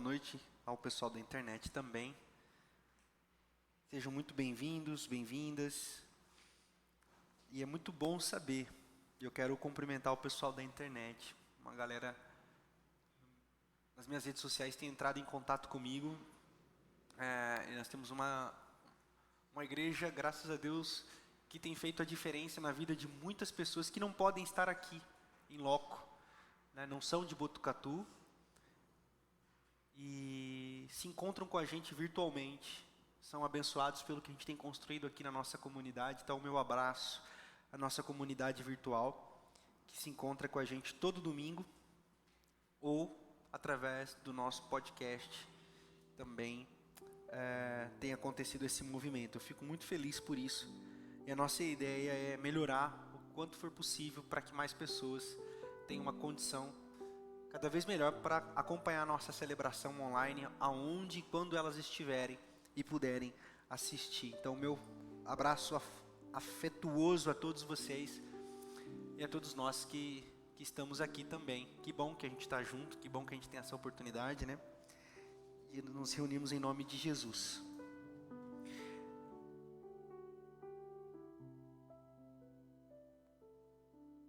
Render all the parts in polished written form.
boa noite ao pessoal da internet também. Sejam muito bem-vindos, bem-vindas. E é muito bom saber. Eu quero cumprimentar o pessoal da internet. Uma galera nas minhas redes sociais tem entrado em contato comigo. E nós temos uma igreja, graças a Deus, que tem feito a diferença na vida de muitas pessoas que não podem estar aqui em loco, né? Não são de Botucatu e se encontram com a gente virtualmente. São abençoados pelo que a gente tem construído aqui na nossa comunidade. Então, o meu abraço à nossa comunidade virtual, que se encontra com a gente todo domingo, ou através do nosso podcast também tem acontecido esse movimento. Eu fico muito feliz por isso. E a nossa ideia é melhorar o quanto for possível para que mais pessoas tenham uma condição cada vez melhor para acompanhar a nossa celebração online, aonde e quando elas estiverem e puderem assistir. Então, meu abraço afetuoso a todos vocês e a todos nós que estamos aqui também. Que bom que a gente está junto, que bom que a gente tem essa oportunidade, né? E nos reunimos em nome de Jesus.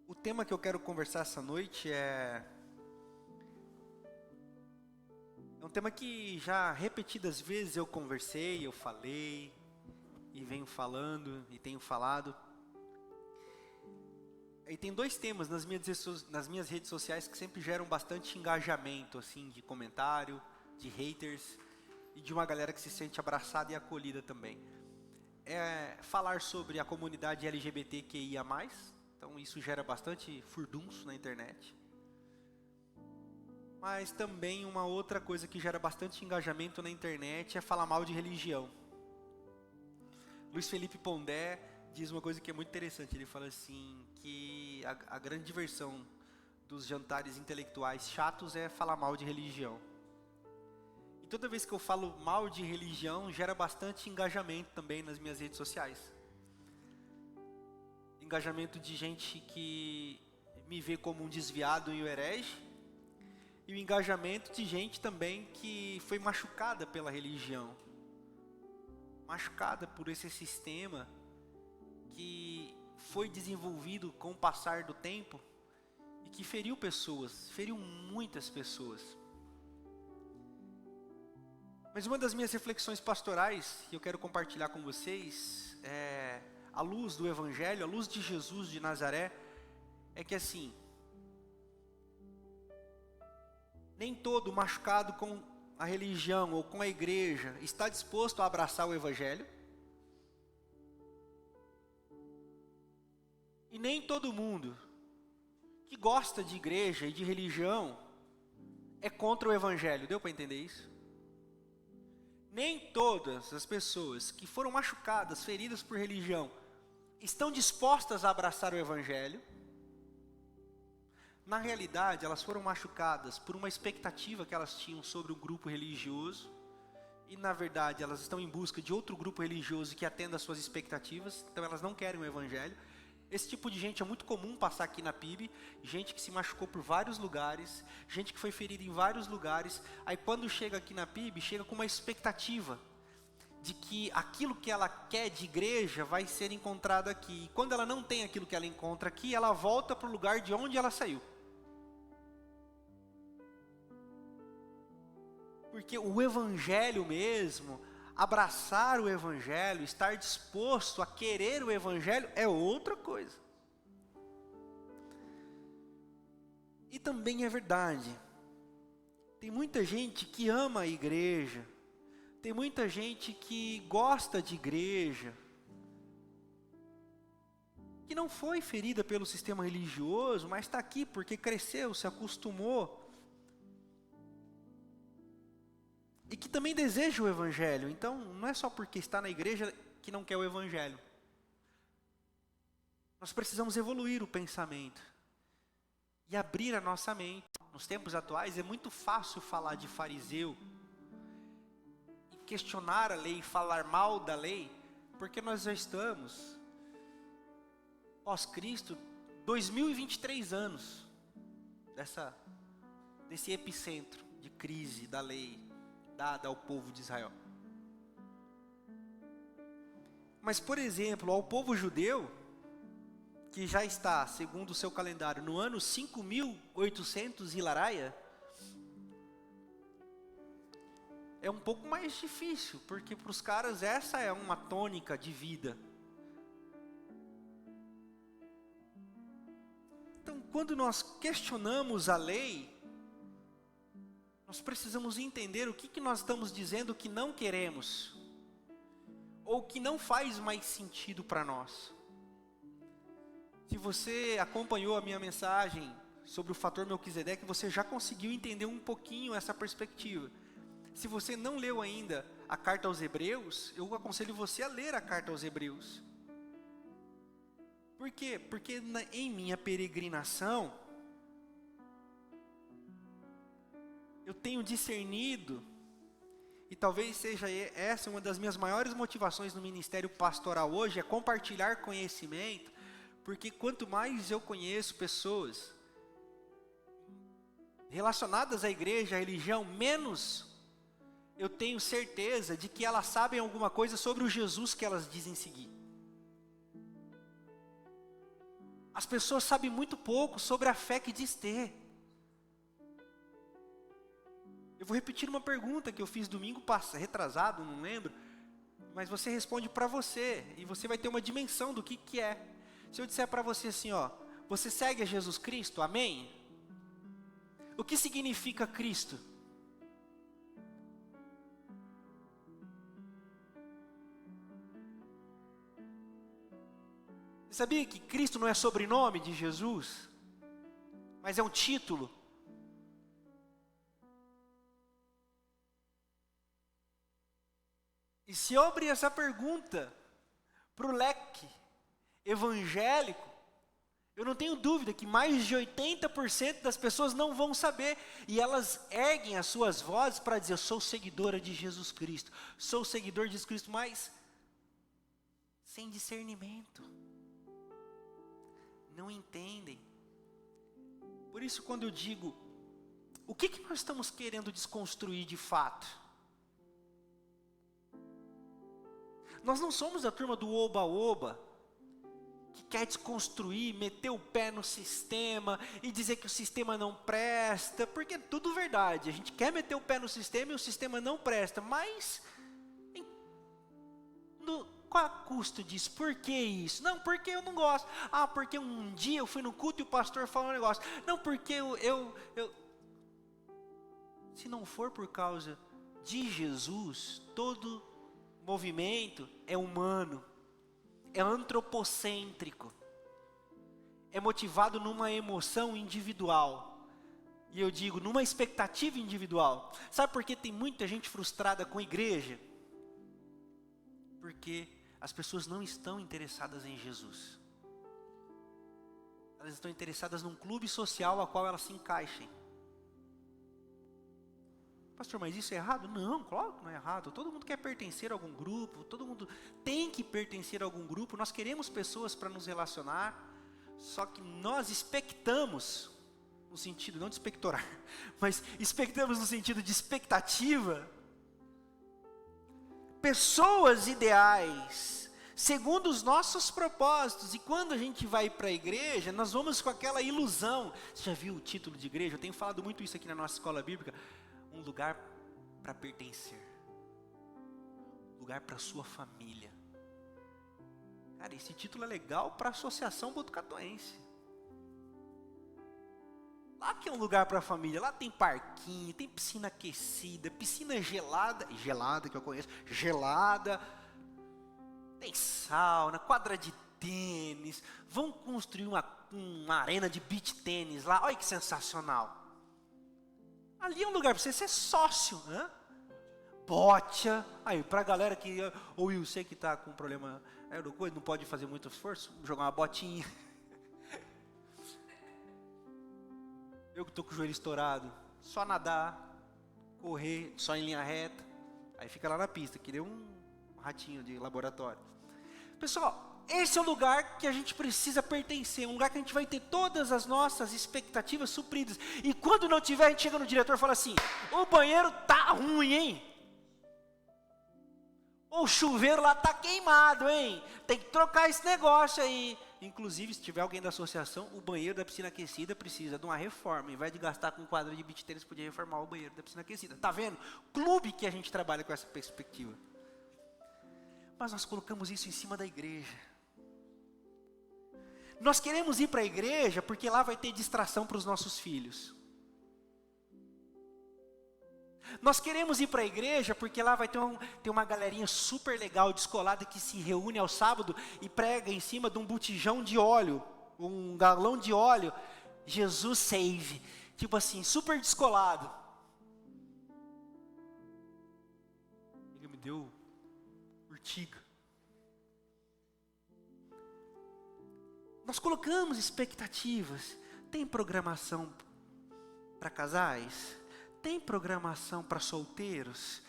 O tema que eu quero conversar essa noite é um tema que já repetidas vezes eu conversei, eu falei, e venho falando, e tenho falado. E tem dois temas nas minhas redes sociais que sempre geram bastante engajamento, assim, de comentário, de haters, e de uma galera que se sente abraçada e acolhida também. É falar sobre a comunidade LGBTQIA+, então isso gera bastante furdunço na internet. Mas também uma outra coisa que gera bastante engajamento na internet é falar mal de religião. Luiz Felipe Pondé diz uma coisa que é muito interessante. Ele fala assim, que a grande diversão dos jantares intelectuais chatos é falar mal de religião. E toda vez que eu falo mal de religião, gera bastante engajamento também nas minhas redes sociais. Engajamento de gente que me vê como um desviado e um herege. E o engajamento de gente também que foi machucada pela religião. Machucada por esse sistema que foi desenvolvido com o passar do tempo e que feriu pessoas, feriu muitas pessoas. Mas uma das minhas reflexões pastorais que eu quero compartilhar com vocês é à luz do Evangelho, à luz de Jesus de Nazaré, é que assim, nem todo machucado com a religião ou com a igreja está disposto a abraçar o Evangelho. E nem todo mundo que gosta de igreja e de religião é contra o Evangelho. Deu para entender isso? Nem todas as pessoas que foram machucadas, feridas por religião, estão dispostas a abraçar o Evangelho. Na realidade, elas foram machucadas por uma expectativa que elas tinham sobre um grupo religioso. E, na verdade, elas estão em busca de outro grupo religioso que atenda às suas expectativas. Então, elas não querem o Evangelho. Esse tipo de gente é muito comum passar aqui na PIB. Gente que se machucou por vários lugares. Gente que foi ferida em vários lugares. Aí, quando chega aqui na PIB, chega com uma expectativa de que aquilo que ela quer de igreja vai ser encontrado aqui. E quando ela não tem aquilo que ela encontra aqui, ela volta para o lugar de onde ela saiu. Porque o Evangelho mesmo, abraçar o Evangelho, estar disposto a querer o Evangelho é outra coisa. E também é verdade, tem muita gente que ama a igreja, tem muita gente que gosta de igreja, que não foi ferida pelo sistema religioso, mas está aqui porque cresceu, se acostumou. E que também deseja o Evangelho. Então, não é só porque está na igreja que não quer o Evangelho. Nós precisamos evoluir o pensamento. E abrir a nossa mente. Nos tempos atuais é muito fácil falar de fariseu. E questionar a lei, falar mal da lei. Porque nós já estamos, pós-Cristo, 2023 anos desse epicentro. de crise da lei dada ao povo de Israel. Mas, por exemplo, ao povo judeu, que já está, segundo o seu calendário, no ano 5.800 e laraia, é um pouco mais difícil, porque para os caras essa é uma tônica de vida. Então, quando nós questionamos a lei, nós precisamos entender o que nós estamos dizendo que não queremos, ou que não faz mais sentido para nós. Se você acompanhou a minha mensagem sobre o fator Melquisedeque, você já conseguiu entender um pouquinho essa perspectiva. Se você não leu ainda a carta aos Hebreus, eu aconselho você a ler a carta aos Hebreus. Por quê? Porque em minha peregrinação, eu tenho discernido, e talvez seja essa uma das minhas maiores motivações no ministério pastoral hoje, é compartilhar conhecimento, porque quanto mais eu conheço pessoas relacionadas à igreja, à religião, menos eu tenho certeza de que elas sabem alguma coisa sobre o Jesus que elas dizem seguir. As pessoas sabem muito pouco sobre a fé que diz ter. Eu vou repetir uma pergunta que eu fiz domingo retrasado, não lembro, mas você responde para você, e você vai ter uma dimensão do que é. Se eu disser para você assim, ó, você segue a Jesus Cristo, amém? O que significa Cristo? Você sabia que Cristo não é sobrenome de Jesus, mas é um título? E se eu abrir essa pergunta para o leque evangélico, eu não tenho dúvida que mais de 80% das pessoas não vão saber, e elas erguem as suas vozes para dizer, eu sou seguidora de Jesus Cristo, sou seguidor de Jesus Cristo, mas sem discernimento, não entendem. Por isso, quando eu digo, o que nós estamos querendo desconstruir de fato? Nós não somos a turma do oba-oba, que quer desconstruir, meter o pé no sistema e dizer que o sistema não presta, porque é tudo verdade, a gente quer meter o pé no sistema e o sistema não presta, mas qual é o custo disso? Por que isso? Não, porque eu não gosto. Ah, porque um dia eu fui no culto e o pastor falou um negócio. Não, porque eu... Se não for por causa de Jesus, todo movimento é humano, é antropocêntrico, é motivado numa emoção individual, e eu digo, numa expectativa individual. Sabe por que tem muita gente frustrada com a igreja? Porque as pessoas não estão interessadas em Jesus, elas estão interessadas num clube social a qual elas se encaixem. Pastor, mas isso é errado? Não, claro que não é errado. Todo mundo quer pertencer a algum grupo, todo mundo tem que pertencer a algum grupo. Nós queremos pessoas para nos relacionar, só que nós expectamos, no sentido, não de expectorar, mas expectamos no sentido de expectativa, pessoas ideais, segundo os nossos propósitos. E quando a gente vai para a igreja, nós vamos com aquela ilusão. Você já viu o título de igreja? Eu tenho falado muito isso aqui na nossa escola bíblica. Um lugar para pertencer, lugar para sua família. Cara, esse título é legal para a Associação Botucatuense. Lá que é um lugar para a família, lá tem parquinho, tem piscina aquecida, piscina gelada que eu conheço, gelada, tem sauna, quadra de tênis, vão construir uma arena de beach tênis lá, olha que sensacional. Ali é um lugar para você ser sócio, né? Bocha, aí pra galera que, ou eu sei que tá com problema, não pode fazer muito esforço, jogar uma botinha. Eu que tô com o joelho estourado, só nadar, correr, só em linha reta, aí fica lá na pista, que nem um ratinho de laboratório. Pessoal, esse é o lugar que a gente precisa pertencer, um lugar que a gente vai ter todas as nossas expectativas supridas. E quando não tiver, a gente chega no diretor e fala assim: o banheiro tá ruim, hein? Ou o chuveiro lá tá queimado, hein? Tem que trocar esse negócio aí. Inclusive, se tiver alguém da associação, o banheiro da piscina aquecida precisa de uma reforma. Em vez de gastar com um quadro de beach tênis, podia reformar o banheiro da piscina aquecida. Tá vendo? Clube que a gente trabalha com essa perspectiva. Mas nós colocamos isso em cima da igreja. Nós queremos ir para a igreja porque lá vai ter distração para os nossos filhos. Nós queremos ir para a igreja porque lá vai ter uma galerinha super legal, descolada, que se reúne ao sábado e prega em cima de um botijão de óleo, um galão de óleo, Jesus save, tipo assim, super descolado. Ele me deu urtiga. Nós colocamos expectativas. Tem programação para casais? Tem programação para solteiros?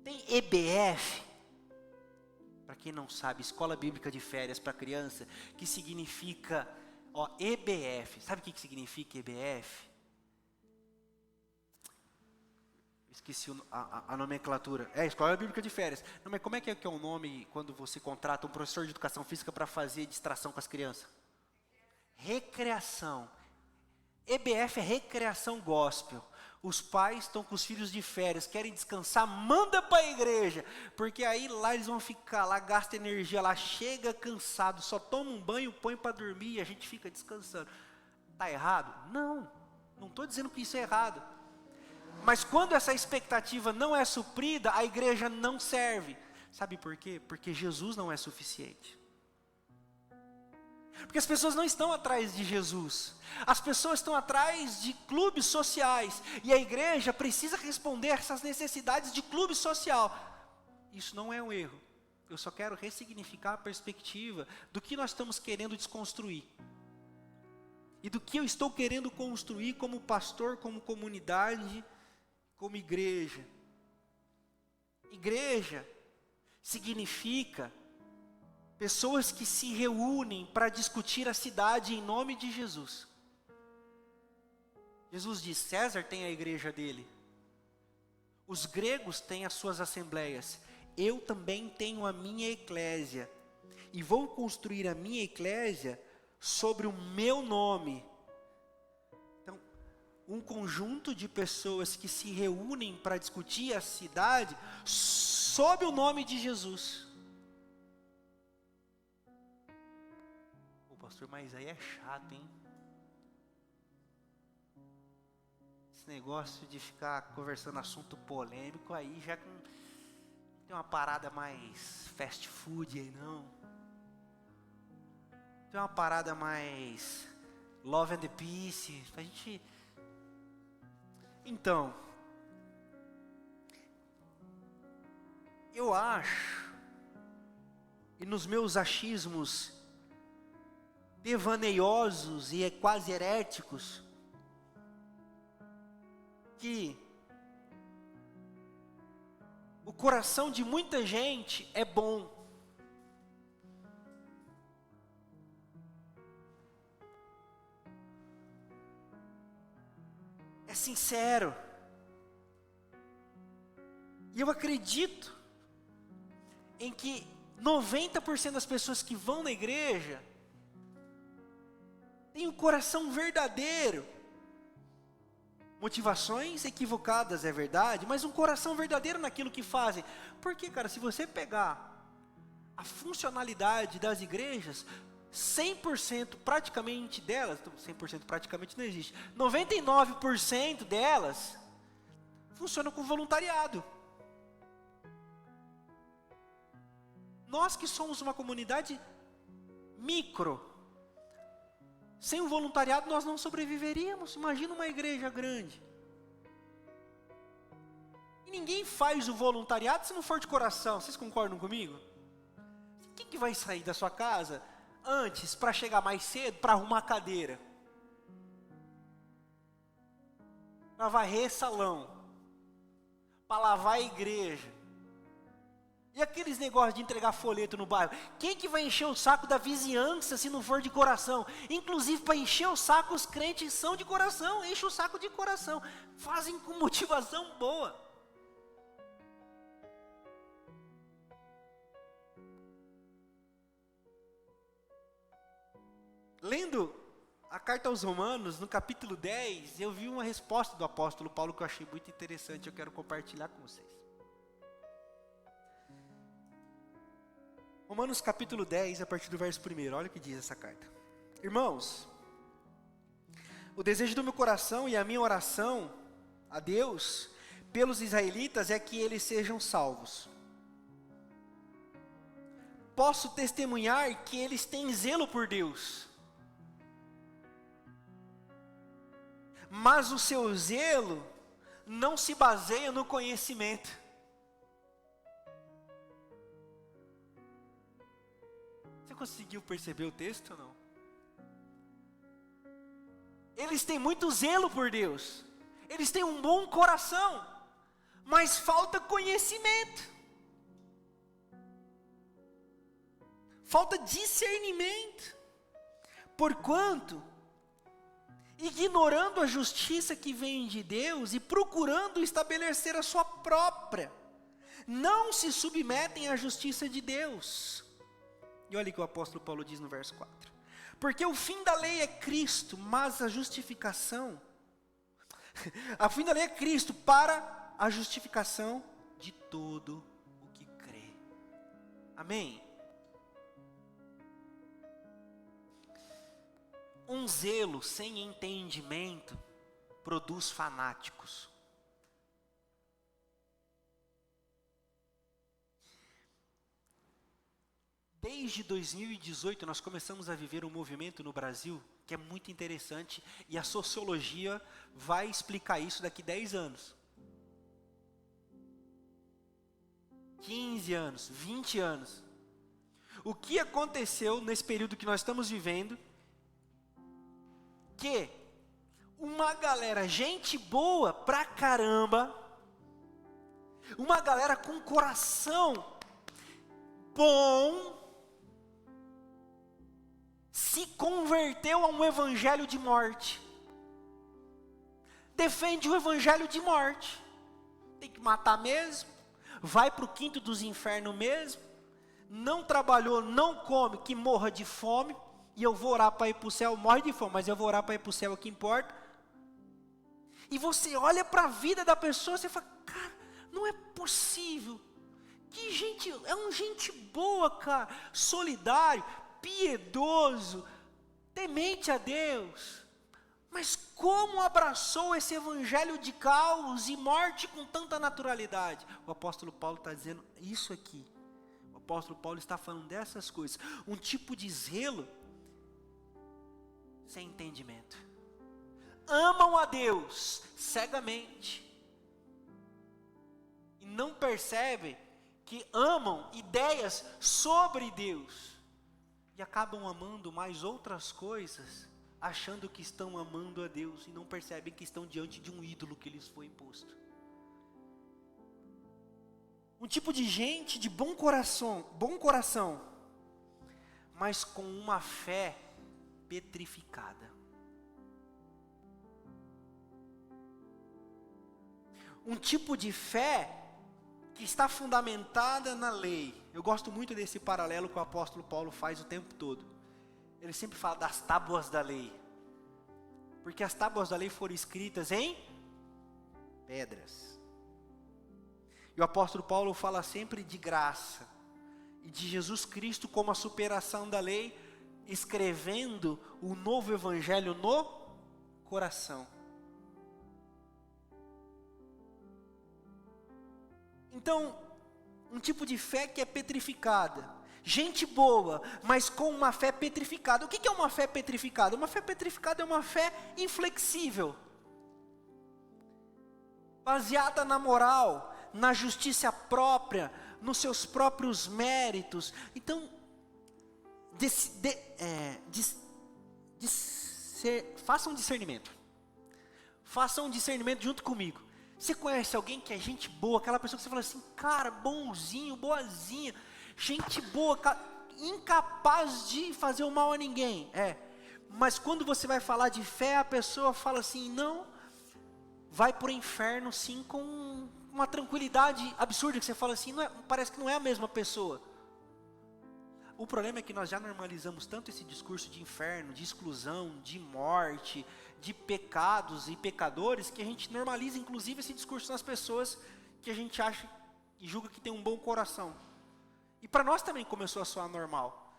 Tem EBF? Para quem não sabe, Escola Bíblica de Férias para Criança, que significa, EBF. Sabe o que significa EBF? Esqueci a nomenclatura. Escola Bíblica de Férias. Não, mas como é que é o nome quando você contrata um professor de educação física para fazer distração com as crianças? Recreação. EBF é recreação gospel. Os pais estão com os filhos de férias, querem descansar, manda para a igreja, porque aí lá eles vão ficar, lá gasta energia, lá chega cansado, só toma um banho, põe para dormir e a gente fica descansando. Está errado? Não estou dizendo que isso é errado. Mas quando essa expectativa não é suprida, a igreja não serve. Sabe por quê? Porque Jesus não é suficiente. Porque as pessoas não estão atrás de Jesus. As pessoas estão atrás de clubes sociais. E a igreja precisa responder a essas necessidades de clube social. Isso não é um erro. Eu só quero ressignificar a perspectiva do que nós estamos querendo desconstruir. E do que eu estou querendo construir como pastor, como comunidade, como igreja. Igreja significa pessoas que se reúnem para discutir a cidade em nome de Jesus. Jesus diz: César tem a igreja dele. Os gregos têm as suas assembleias. Eu também tenho a minha eclésia. E vou construir a minha eclésia sobre o meu nome. Então, um conjunto de pessoas que se reúnem para discutir a cidade sob o nome de Jesus. Pastor, mas aí é chato, hein? Esse negócio de ficar conversando assunto polêmico, aí já tem uma parada mais fast food aí, não? Tem uma parada mais love and peace, pra gente... Então, eu acho, e nos meus achismos devaneiosos e quase heréticos, que o coração de muita gente é bom, é sincero, e eu acredito em que 90% das pessoas que vão na igreja tem um coração verdadeiro. Motivações equivocadas, é verdade, mas um coração verdadeiro naquilo que fazem. Porque, cara, se você pegar a funcionalidade das igrejas, 100% praticamente delas, 100% praticamente não existe, 99% delas funcionam com voluntariado. Nós que somos uma comunidade micro, sem o voluntariado nós não sobreviveríamos. Imagina uma igreja grande. E ninguém faz o voluntariado se não for de coração. Vocês concordam comigo? Quem que vai sair da sua casa antes para chegar mais cedo para arrumar a cadeira? Para varrer salão? Para lavar a igreja? E aqueles negócios de entregar folheto no bairro? Quem que vai encher o saco da vizinhança se não for de coração? Inclusive, para encher o saco, os crentes são de coração, enchem o saco de coração. Fazem com motivação boa. Lendo a carta aos Romanos, no capítulo 10, eu vi uma resposta do apóstolo Paulo que eu achei muito interessante, eu quero compartilhar com vocês. Romanos capítulo 10, a partir do verso 1, olha o que diz essa carta. Irmãos, o desejo do meu coração e a minha oração a Deus pelos israelitas é que eles sejam salvos. Posso testemunhar que eles têm zelo por Deus, mas o seu zelo não se baseia no conhecimento. Você conseguiu perceber o texto ou não? Eles têm muito zelo por Deus, eles têm um bom coração, mas falta conhecimento, falta discernimento, porquanto, ignorando a justiça que vem de Deus e procurando estabelecer a sua própria, não se submetem à justiça de Deus. E olha o que o apóstolo Paulo diz no verso 4. Porque o fim da lei é Cristo, mas a justificação, o fim da lei é Cristo para a justificação de todo o que crê. Amém? Um zelo sem entendimento produz fanáticos. Desde 2018 nós começamos a viver um movimento no Brasil que é muito interessante e a sociologia vai explicar isso daqui 10 anos. 15 anos, 20 anos. O que aconteceu nesse período que nós estamos vivendo? Que uma galera, gente boa pra caramba, uma galera com coração bom, se converteu a um evangelho de morte. Defende o evangelho de morte. Tem que matar mesmo, vai para o quinto dos infernos mesmo, não trabalhou, não come, que morra de fome, e eu vou orar para ir para o céu, morre de fome, mas eu vou orar para ir para o céu, é o que importa. E você olha para a vida da pessoa, você fala, cara, não é possível, que gente, é um gente boa, cara, solidário, piedoso, temente a Deus, mas como abraçou esse evangelho de caos e morte com tanta naturalidade? O apóstolo Paulo está dizendo isso aqui, o apóstolo Paulo está falando dessas coisas, um tipo de zelo, sem entendimento, amam a Deus cegamente, e não percebem que amam ideias sobre Deus, e acabam amando mais outras coisas, achando que estão amando a Deus, e não percebem que estão diante de um ídolo que lhes foi imposto. Um tipo de gente de bom coração, mas com uma fé petrificada. Um tipo de fé que está fundamentada na lei. Eu gosto muito desse paralelo que o apóstolo Paulo faz o tempo todo. Ele sempre fala das tábuas da lei, porque as tábuas da lei foram escritas em pedras. E o apóstolo Paulo fala sempre de graça e de Jesus Cristo como a superação da lei, escrevendo o novo evangelho no coração. Então, um tipo de fé que é petrificada, gente boa, mas com uma fé petrificada. O que é uma fé petrificada? Uma fé petrificada é uma fé inflexível, baseada na moral, na justiça própria, nos seus próprios méritos. Então, façam um discernimento junto comigo. Você conhece alguém que é gente boa, aquela pessoa que você fala assim, cara, bonzinho, boazinha, gente boa, incapaz de fazer o mal a ninguém. Mas quando você vai falar de fé, a pessoa fala assim, não, vai para o inferno sim, com uma tranquilidade absurda, que você fala assim, parece que não é a mesma pessoa. O problema é que nós já normalizamos tanto esse discurso de inferno, de exclusão, de morte, de pecados e pecadores, que a gente normaliza inclusive esse discurso nas pessoas que a gente acha e julga que tem um bom coração. E para nós também começou a soar normal.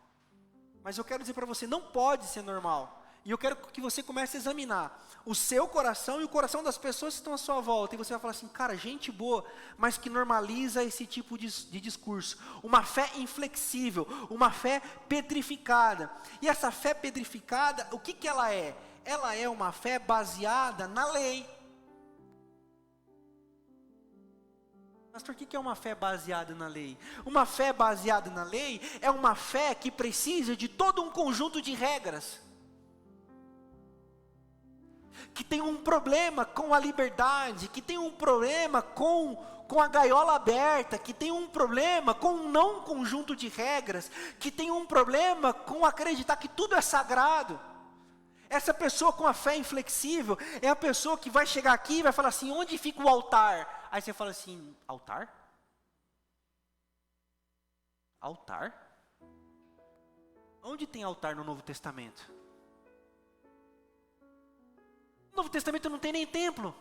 Mas eu quero dizer para você, não pode ser normal. E eu quero que você comece a examinar o seu coração e o coração das pessoas que estão à sua volta. E você vai falar assim, cara, gente boa, mas que normaliza esse tipo de discurso. Uma fé inflexível, uma fé petrificada. E essa fé petrificada, o que ela é? Ela é uma fé baseada na lei. Pastor, o que é uma fé baseada na lei? Uma fé baseada na lei é uma fé que precisa de todo um conjunto de regras. Que tem um problema com a liberdade, que tem um problema com a gaiola aberta, que tem um problema com um não conjunto de regras, que tem um problema com acreditar que tudo é sagrado. Essa pessoa com a fé inflexível é a pessoa que vai chegar aqui e vai falar assim, onde fica o altar? Aí você fala assim, altar? Altar? Onde tem altar no Novo Testamento? No Novo Testamento não tem nem templo.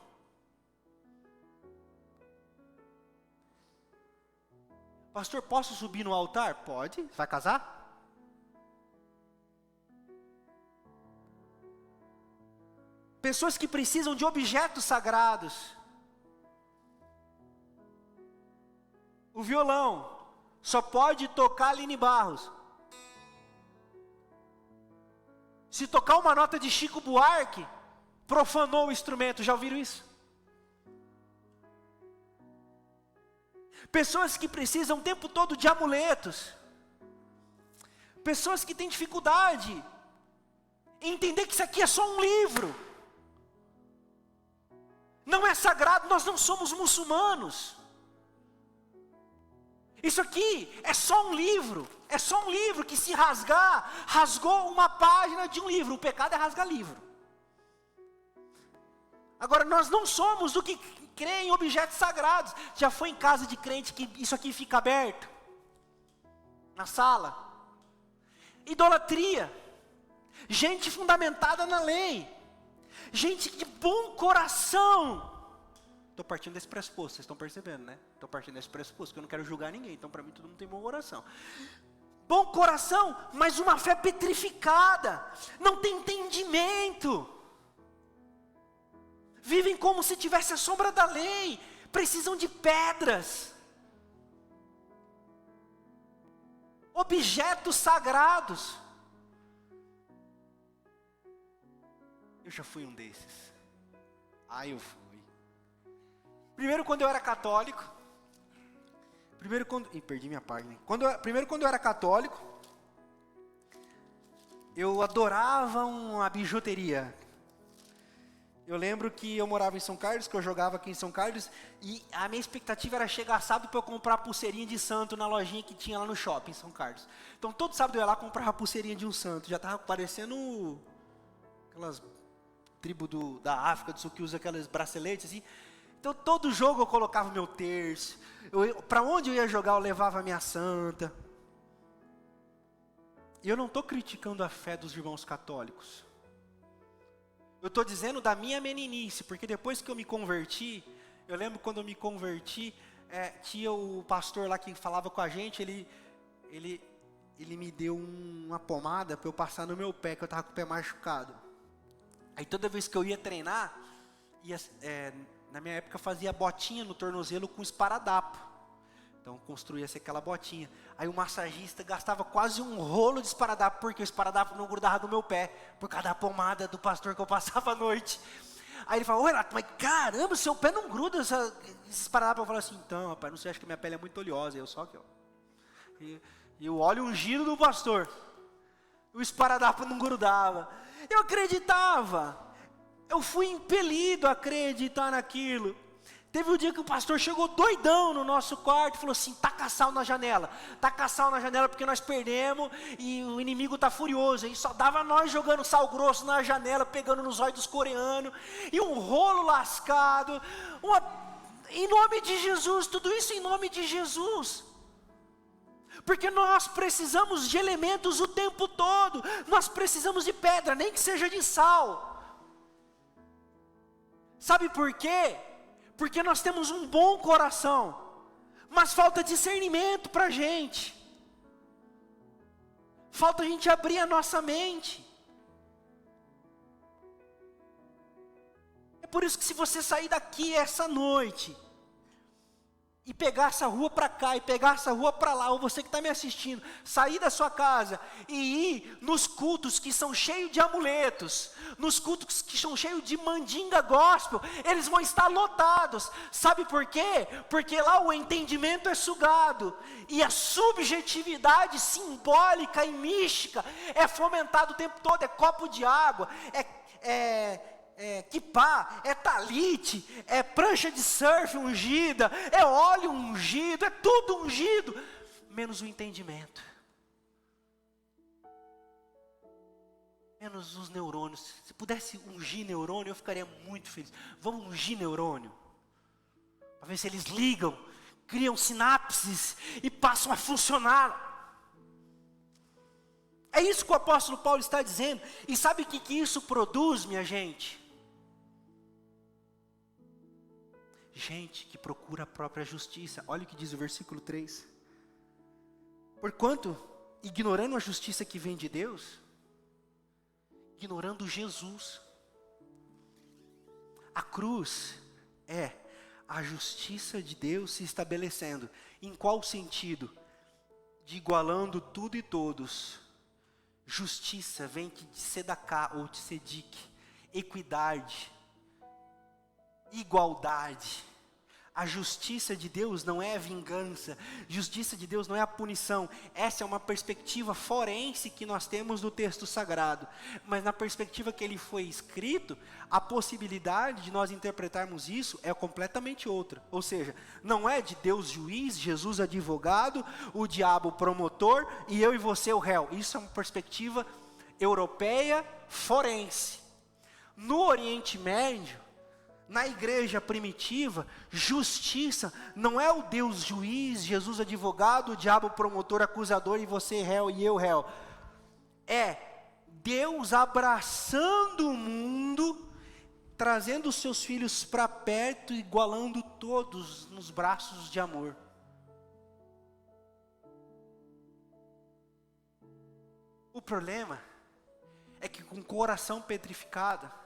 Pastor, posso subir no altar? Pode. Vai casar? Pessoas que precisam de objetos sagrados. O violão só pode tocar Aline Barros. Se tocar uma nota de Chico Buarque, profanou o instrumento. Já ouviram isso? Pessoas que precisam o tempo todo de amuletos. Pessoas que têm dificuldade em entender que isso aqui é só um livro. Não é sagrado, nós não somos muçulmanos. Isso aqui é só um livro. É só um livro que se rasgar, rasgou uma página de um livro. O pecado é rasgar livro. Agora, nós não somos do que crê em objetos sagrados. Já foi em casa de crente que isso aqui fica aberto? Na sala. Idolatria. Gente fundamentada na lei. Gente de bom coração. Estou partindo desse pressuposto, vocês estão percebendo, né? Estou partindo desse pressuposto, que eu não quero julgar ninguém. Então, para mim, todo mundo tem bom coração. Bom coração, mas uma fé petrificada. Não tem entendimento. Vivem como se tivesse a sombra da lei. Precisam de pedras. Objetos sagrados. Eu já fui um desses. Eu fui. Primeiro quando eu era católico. Perdi minha página. Primeiro quando eu era católico. Eu adorava uma bijuteria. Eu lembro que eu morava em São Carlos, que eu jogava aqui em São Carlos, e a minha expectativa era chegar sábado para eu comprar pulseirinha de santo na lojinha que tinha lá no shopping em São Carlos. Então todo sábado eu ia lá comprar a pulseirinha de um santo, já estava parecendo aquelas tribos da África do Sul que usa aqueles braceletes assim. Então todo jogo eu colocava o meu terço, para onde eu ia jogar eu levava a minha santa. E eu não estou criticando a fé dos irmãos católicos. Eu estou dizendo da minha meninice, porque depois que eu me converti, eu lembro quando eu me converti, tinha o pastor lá que falava com a gente, ele me deu uma pomada para eu passar no meu pé, que eu estava com o pé machucado. Aí toda vez que eu ia treinar, na minha época fazia botinha no tornozelo com esparadrapo. Então construía-se aquela botinha. Aí o massagista gastava quase um rolo de esparadrapo, porque o esparadrapo não grudava no meu pé, por causa da pomada do pastor que eu passava à noite. Aí ele falou, Renato, mas caramba, seu pé não gruda esse esparadrapo. Eu falei assim, então rapaz, não sei, acho que minha pele é muito oleosa. Eu só aqui, ó. E eu olho um giro do pastor. O esparadrapo não grudava. Eu acreditava. Eu fui impelido a acreditar naquilo. Teve um dia que o pastor chegou doidão no nosso quarto e falou assim: taca sal na janela porque nós perdemos e o inimigo está furioso. E só dava nós jogando sal grosso na janela, pegando nos olhos dos coreanos, e um rolo lascado, em nome de Jesus, tudo isso em nome de Jesus. Porque nós precisamos de elementos o tempo todo, nós precisamos de pedra, nem que seja de sal. Sabe por quê? Porque nós temos um bom coração, mas falta discernimento para a gente. Falta a gente abrir a nossa mente. É por isso que se você sair daqui essa noite e pegar essa rua para cá, e pegar essa rua para lá, ou você que está me assistindo, sair da sua casa e ir nos cultos que são cheios de amuletos, nos cultos que são cheios de mandinga gospel, eles vão estar lotados. Sabe por quê? Porque lá o entendimento é sugado, e a subjetividade simbólica e mística é fomentada o tempo todo. É copo de água, é quipá, é talite, é prancha de surf ungida, é óleo ungido, é tudo ungido, menos o entendimento, menos os neurônios. Se pudesse ungir neurônio, eu ficaria muito feliz. Vamos ungir neurônio, para ver se eles ligam, criam sinapses e passam a funcionar. É isso que o apóstolo Paulo está dizendo. E sabe o que isso produz, minha gente? Gente que procura a própria justiça. Olha o que diz o versículo 3. Porquanto, ignorando a justiça que vem de Deus, ignorando Jesus. A cruz é a justiça de Deus se estabelecendo. Em qual sentido? De igualando tudo e todos. Justiça vem de sedaká ou de sedique. Equidade. Igualdade. A justiça de Deus não é a vingança, justiça de Deus não é a punição. Essa é uma perspectiva forense que nós temos no texto sagrado, mas na perspectiva que ele foi escrito, a possibilidade de nós interpretarmos isso é completamente outra. Ou seja, não é de Deus juiz, Jesus advogado, o diabo promotor e eu e você o réu. Isso é uma perspectiva europeia forense. No Oriente Médio, na igreja primitiva, justiça não é o Deus juiz, Jesus advogado, o diabo promotor, acusador e você réu e eu réu. É Deus abraçando o mundo, trazendo os seus filhos para perto, igualando todos nos braços de amor. O problema é que com o coração petrificado,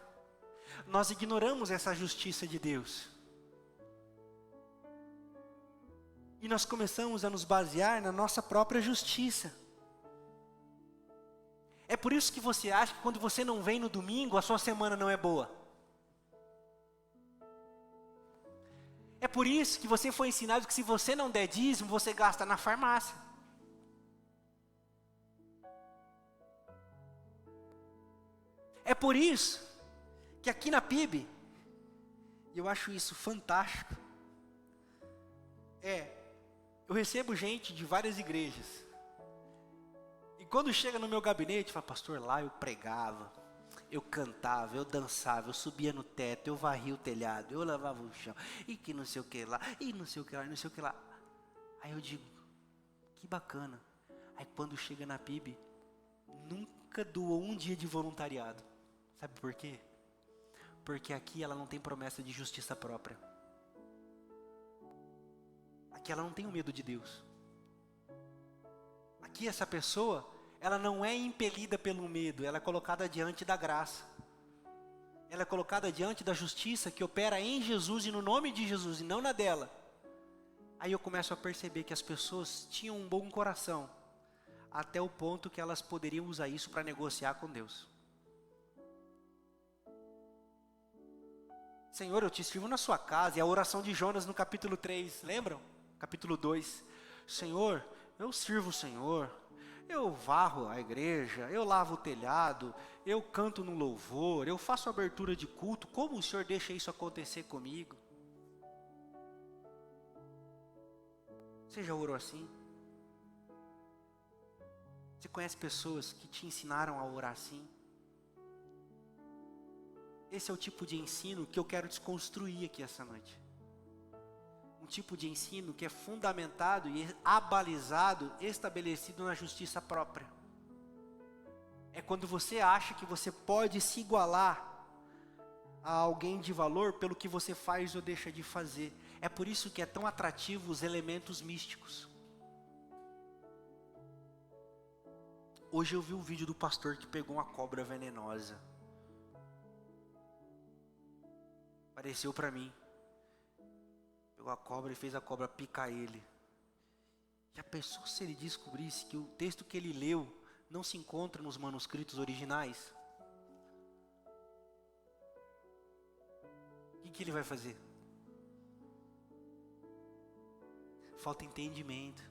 nós ignoramos essa justiça de Deus. E nós começamos a nos basear na nossa própria justiça. É por isso que você acha que quando você não vem no domingo, a sua semana não é boa. É por isso que você foi ensinado que se você não der dízimo, você gasta na farmácia. É por isso que aqui na PIB, eu acho isso fantástico, eu recebo gente de várias igrejas, e quando chega no meu gabinete, fala: pastor, lá eu pregava, eu cantava, eu dançava, eu subia no teto, eu varria o telhado, eu lavava o chão, e que não sei o que lá, e não sei o que lá, e não sei o que lá. Aí eu digo: que bacana. Aí quando chega na PIB, nunca doou um dia de voluntariado. Sabe por quê? Porque aqui ela não tem promessa de justiça própria. Aqui ela não tem o medo de Deus. Aqui essa pessoa, ela não é impelida pelo medo, ela é colocada diante da graça. Ela é colocada diante da justiça que opera em Jesus e no nome de Jesus e não na dela. Aí eu começo a perceber que as pessoas tinham um bom coração, até o ponto que elas poderiam usar isso para negociar com Deus. Senhor, eu te sirvo na sua casa. E a oração de Jonas no capítulo 3, lembram? Capítulo 2. Senhor, eu sirvo o Senhor. Eu varro a igreja, eu lavo o telhado, eu canto no louvor, eu faço abertura de culto. Como o Senhor deixa isso acontecer comigo? Você já orou assim? Você conhece pessoas que te ensinaram a orar assim? Esse é o tipo de ensino que eu quero desconstruir aqui essa noite. Um tipo de ensino que é fundamentado e abalizado, estabelecido na justiça própria. É quando você acha que você pode se igualar a alguém de valor pelo que você faz ou deixa de fazer. É por isso que é tão atrativo os elementos místicos. Hoje eu vi um vídeo do pastor que pegou uma cobra venenosa. Apareceu para mim. Pegou a cobra e fez a cobra picar ele. Já pensou se ele descobrisse que o texto que ele leu não se encontra nos manuscritos originais? O que ele vai fazer? Falta entendimento.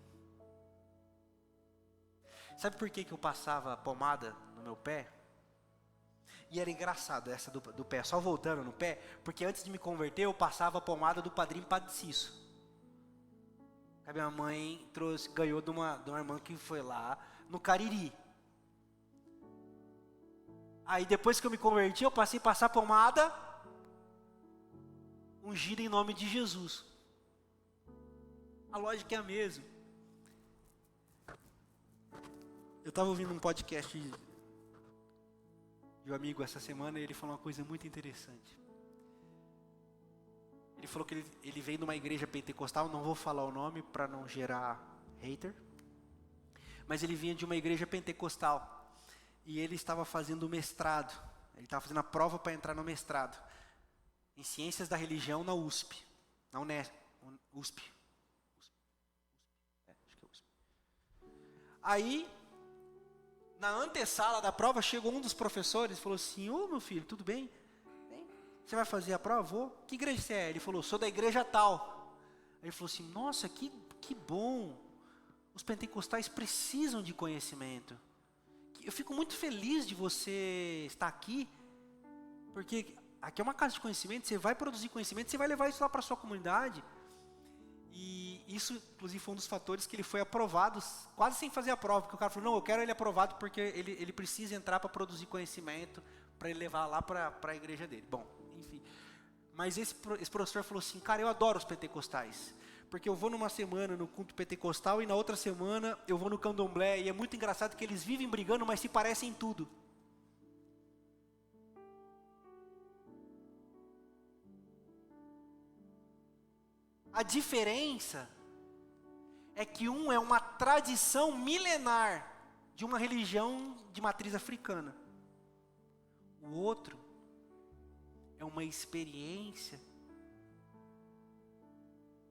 Sabe por que eu passava pomada no meu pé? E era engraçado essa do pé, só voltando no pé, porque antes de me converter eu passava a pomada do padrinho Padre Cício. A minha mãe ganhou de uma irmã que foi lá no Cariri. Aí depois que eu me converti, eu passei a passar pomada ungida em nome de Jesus. A lógica é a mesma. Eu estava ouvindo um podcast de um amigo essa semana e ele falou uma coisa muito interessante. Ele falou que ele veio de uma igreja pentecostal, não vou falar o nome para não gerar hater, mas ele vinha de uma igreja pentecostal e ele estava fazendo mestrado, ele estava fazendo a prova para entrar no mestrado em Ciências da Religião na USP, na USP. Acho que é USP. Aí, na antessala da prova, chegou um dos professores e falou assim: ô meu filho, tudo bem? Você vai fazer a prova? Vou. Que igreja você é? Ele falou: sou da igreja tal. Aí ele falou assim: nossa, que bom. Os pentecostais precisam de conhecimento. Eu fico muito feliz de você estar aqui, porque aqui é uma casa de conhecimento, você vai produzir conhecimento, você vai levar isso lá para a sua comunidade. E isso, inclusive, foi um dos fatores que ele foi aprovado, quase sem fazer a prova, porque o cara falou: não, eu quero ele aprovado porque ele precisa entrar para produzir conhecimento, para ele levar lá para a igreja dele. Bom, enfim. Mas esse professor falou assim: cara, eu adoro os pentecostais, porque eu vou numa semana no culto pentecostal e na outra semana eu vou no candomblé, e é muito engraçado que eles vivem brigando, mas se parecem em tudo. A diferença é que um é uma tradição milenar de uma religião de matriz africana. O outro é uma experiência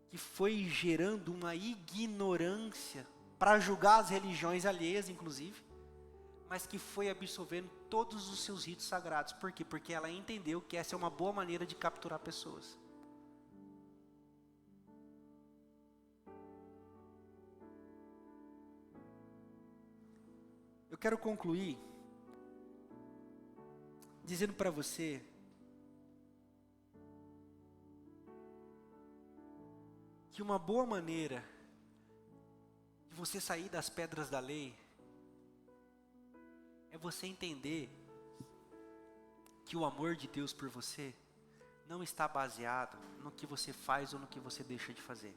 que foi gerando uma ignorância para julgar as religiões alheias, inclusive, mas que foi absorvendo todos os seus ritos sagrados. Por quê? Porque ela entendeu que essa é uma boa maneira de capturar pessoas. Eu quero concluir dizendo para você que uma boa maneira de você sair das pedras da lei é você entender que o amor de Deus por você não está baseado no que você faz ou no que você deixa de fazer.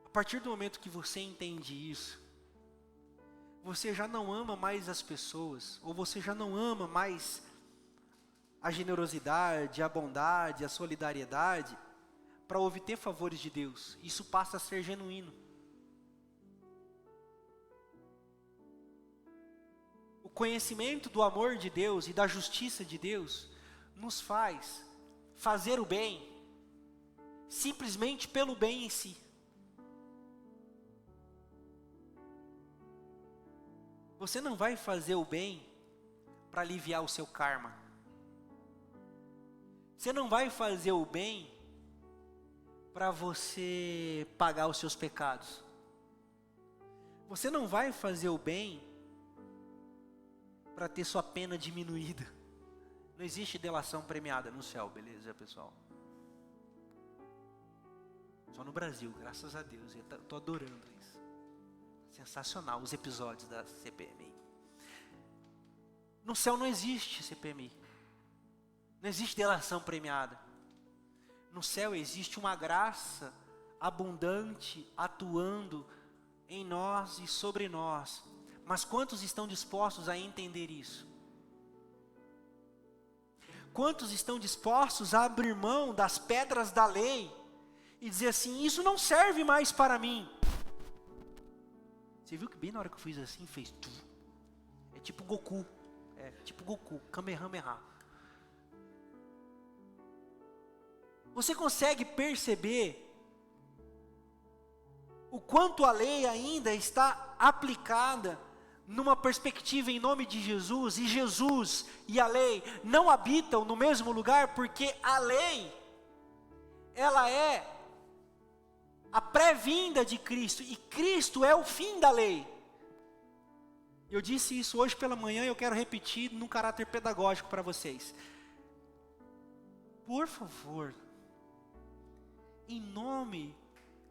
A partir do momento que você entende isso, você já não ama mais as pessoas, ou você já não ama mais a generosidade, a bondade, a solidariedade, para obter favores de Deus. Isso passa a ser genuíno. O conhecimento do amor de Deus e da justiça de Deus nos faz fazer o bem, simplesmente pelo bem em si. Você não vai fazer o bem para aliviar o seu karma. Você não vai fazer o bem para você pagar os seus pecados. Você não vai fazer o bem para ter sua pena diminuída. Não existe delação premiada no céu, beleza, pessoal? Só no Brasil, graças a Deus. Eu estou adorando isso. Sensacional os episódios da CPMI. No céu não existe CPMI. Não existe delação premiada. No céu existe uma graça abundante atuando em nós e sobre nós. Mas quantos estão dispostos a entender isso? Quantos estão dispostos a abrir mão das pedras da lei e dizer assim, isso não serve mais para mim? Você viu que bem na hora que eu fiz assim, fez tudo. É tipo Goku. Kamehameha. Você consegue perceber o quanto a lei ainda está aplicada numa perspectiva em nome de Jesus, e Jesus e a lei não habitam no mesmo lugar, porque a lei, ela é a pré-vinda de Cristo, e Cristo é o fim da lei. Eu disse isso hoje pela manhã e eu quero repetir num caráter pedagógico para vocês. Por favor, em nome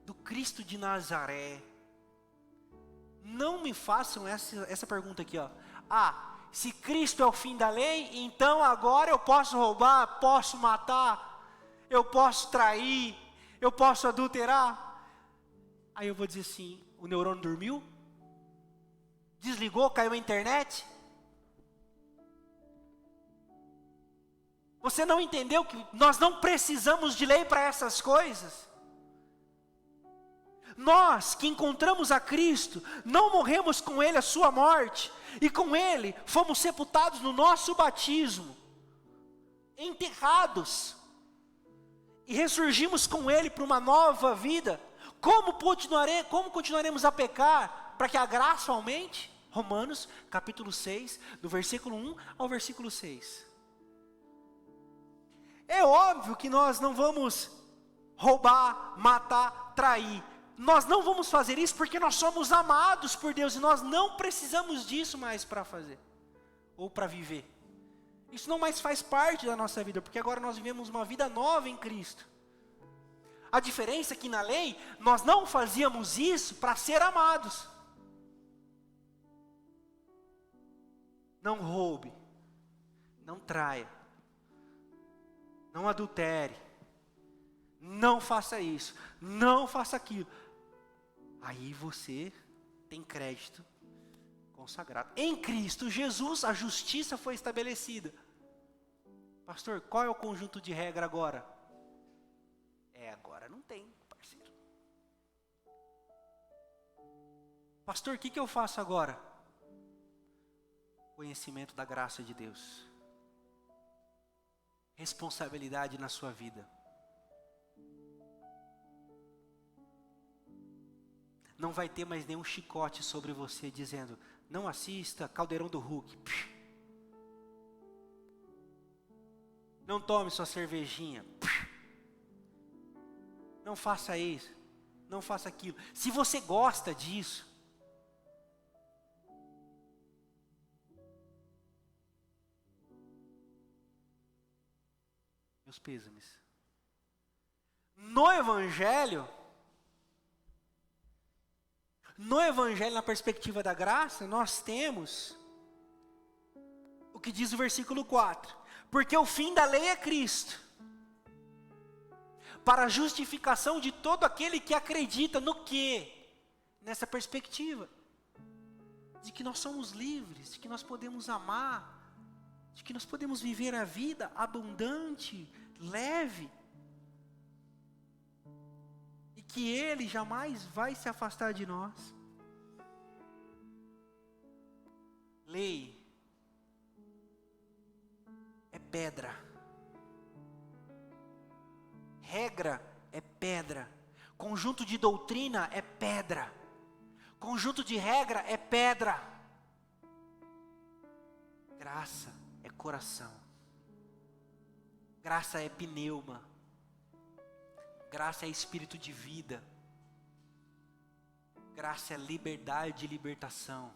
do Cristo de Nazaré, não me façam essa pergunta aqui, ó. Se Cristo é o fim da lei, então agora eu posso roubar, posso matar, eu posso trair, eu posso adulterar. Aí eu vou dizer assim, o neurônio dormiu? Desligou, caiu a internet? Você não entendeu que nós não precisamos de lei para essas coisas? Nós que encontramos a Cristo, não morremos com Ele a sua morte, e com Ele fomos sepultados no nosso batismo, enterrados, e ressurgimos com Ele para uma nova vida. Como continuaremos a pecar para que a graça aumente? Romanos capítulo 6, do versículo 1 ao versículo 6. É óbvio que nós não vamos roubar, matar, trair. Nós não vamos fazer isso porque nós somos amados por Deus e nós não precisamos disso mais para fazer ou para viver. Isso não mais faz parte da nossa vida, porque agora nós vivemos uma vida nova em Cristo. A diferença é que na lei nós não fazíamos isso para ser amados. Não roube, não traia, não adultere, não faça isso, não faça aquilo. Aí você tem crédito consagrado. Em Cristo Jesus, a justiça foi estabelecida. Pastor, qual é o conjunto de regra agora? Agora não tem, parceiro. Pastor, o que eu faço agora? Conhecimento da graça de Deus. Responsabilidade na sua vida. Não vai ter mais nenhum chicote sobre você dizendo, não assista Caldeirão do Hulk. Não tome sua cervejinha. Não faça isso. Não faça aquilo. Se você gosta disso, meus pêsames. No Evangelho, na perspectiva da graça, nós temos o que diz o versículo 4. Porque o fim da lei é Cristo, para a justificação de todo aquele que acredita no quê? Nessa perspectiva, de que nós somos livres, de que nós podemos amar, de que nós podemos viver a vida abundante, leve, e que Ele jamais vai se afastar de nós. Lei é pedra, regra é pedra, conjunto de doutrina é pedra, conjunto de regra é pedra, graça é coração, graça é pneuma, graça é espírito de vida, graça é liberdade e libertação,